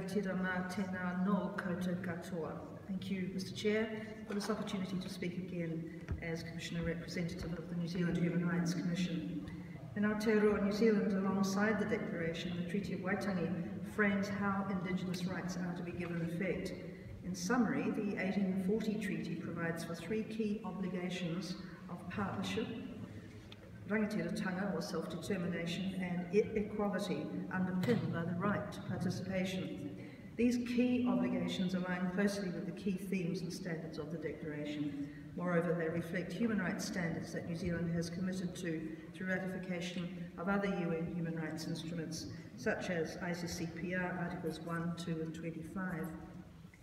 tira mā tēnā no koutou katoa. Thank you, Mr. Chair, for this opportunity to speak again as Commissioner Representative of the New Zealand Human Rights Commission. In Aotearoa, New Zealand, alongside the Declaration, the Treaty of Waitangi frames how Indigenous rights are to be given effect. In summary, the 1840 Treaty provides for three key obligations of partnership, rangatiratanga or self-determination, and equality underpinned by the right to participation. These key obligations align closely with the key themes and standards of the Declaration. Moreover, they reflect human rights standards that New Zealand has committed to through ratification of other UN human rights instruments, such as ICCPR Articles 1, 2 and 25.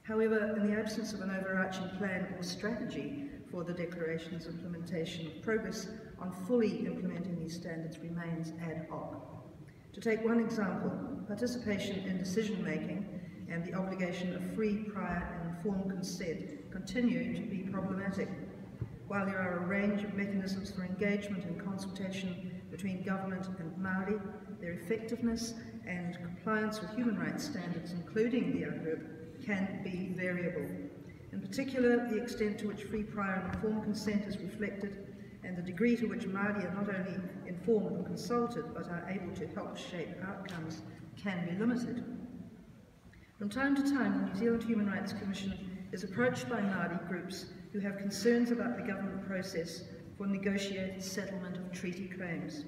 However, in the absence of an overarching plan or strategy for the Declaration's implementation, progress on fully implementing these standards remains ad hoc. To take one example, participation in decision-making and the obligation of free, prior and informed consent continue to be problematic. While there are a range of mechanisms for engagement and consultation between government and Maori, their effectiveness and compliance with human rights standards, including the UNDRIP, can be variable. In particular, the extent to which free, prior and informed consent is reflected and the degree to which Māori are not only informed or consulted but are able to help shape outcomes can be limited. From time to time, the New Zealand Human Rights Commission is approached by Māori groups who have concerns about the government process for negotiated settlement of treaty claims.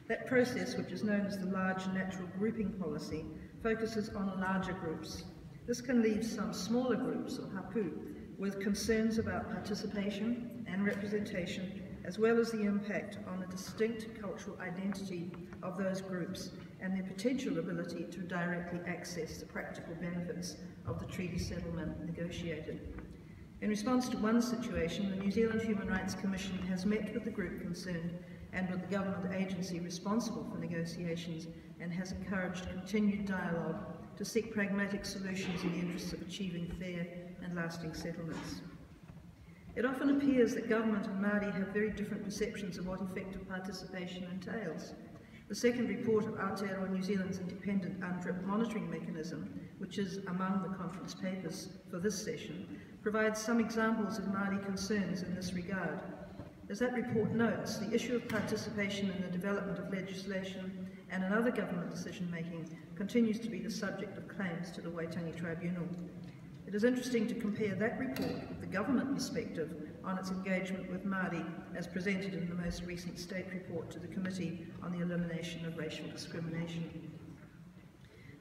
That process, which is known as the large natural grouping policy, focuses on larger groups. This can leave some smaller groups, or hapu, with concerns about participation and representation, as well as the impact on the distinct cultural identity of those groups and their potential ability to directly access the practical benefits of the treaty settlement negotiated. In response to one situation, the New Zealand Human Rights Commission has met with the group concerned and with the government agency responsible for negotiations and has encouraged continued dialogue to seek pragmatic solutions in the interests of achieving fair and lasting settlements. It often appears that government and Māori have very different perceptions of what effective participation entails. The second report of Aotearoa New Zealand's independent UNDRIP monitoring mechanism, which is among the conference papers for this session, provides some examples of Māori concerns in this regard. As that report notes, the issue of participation in the development of legislation and in other government decision-making continues to be the subject of claims to the Waitangi Tribunal. It is interesting to compare that report with the government perspective on its engagement with Māori as presented in the most recent state report to the Committee on the Elimination of Racial Discrimination.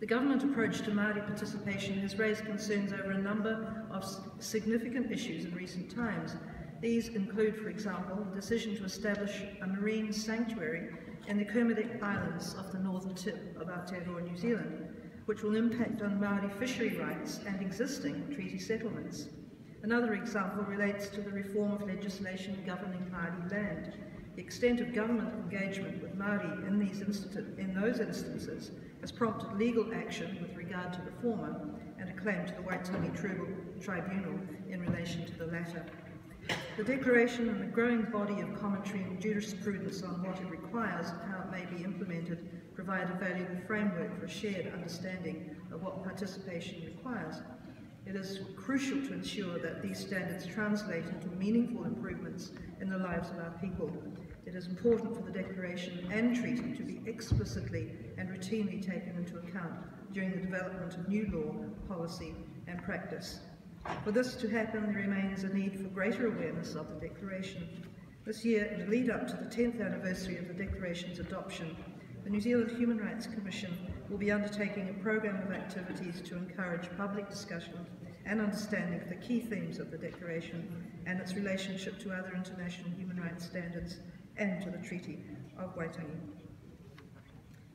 The government approach to Māori participation has raised concerns over a number of significant issues in recent times. These include, for example, the decision to establish a marine sanctuary in the Kermadec Islands off the northern tip of Aotearoa, New Zealand, which will impact on Māori fishery rights and existing treaty settlements. Another example relates to the reform of legislation governing Māori land. The extent of government engagement with Māori in those instances has prompted legal action with regard to the former and a claim to the Waitangi Tribunal in relation to the latter. The Declaration and the growing body of commentary and jurisprudence on what it requires and how it may be implemented provide a valuable framework for a shared understanding of what participation requires. It is crucial to ensure that these standards translate into meaningful improvements in the lives of our people. It is important for the Declaration and Treaty to be explicitly and routinely taken into account during the development of new law, policy and practice. For this to happen, there remains a need for greater awareness of the Declaration. This year, in the lead-up to the 10th anniversary of the Declaration's adoption, the New Zealand Human Rights Commission will be undertaking a programme of activities to encourage public discussion and understanding of the key themes of the Declaration and its relationship to other international human rights standards and to the Treaty of Waitangi.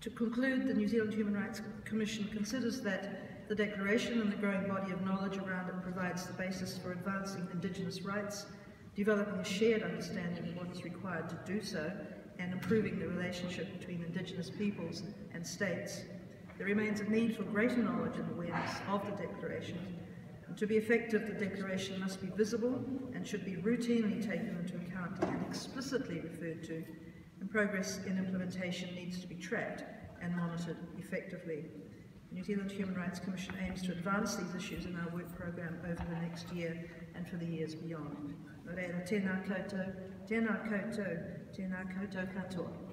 To conclude, the New Zealand Human Rights Commission considers that the Declaration and the growing body of knowledge around it provides the basis for advancing Indigenous rights, developing a shared understanding of what is required to do so, and improving the relationship between Indigenous peoples and states. There remains a need for greater knowledge and awareness of the Declaration. And to be effective, the Declaration must be visible and should be routinely taken into account and explicitly referred to, and progress in implementation needs to be tracked and monitored effectively. The New Zealand Human Rights Commission aims to advance these issues in our work programme over the next year and for the years beyond. Nō reira, tēnā koutou, tēnā koutou, tēnā koutou katoa.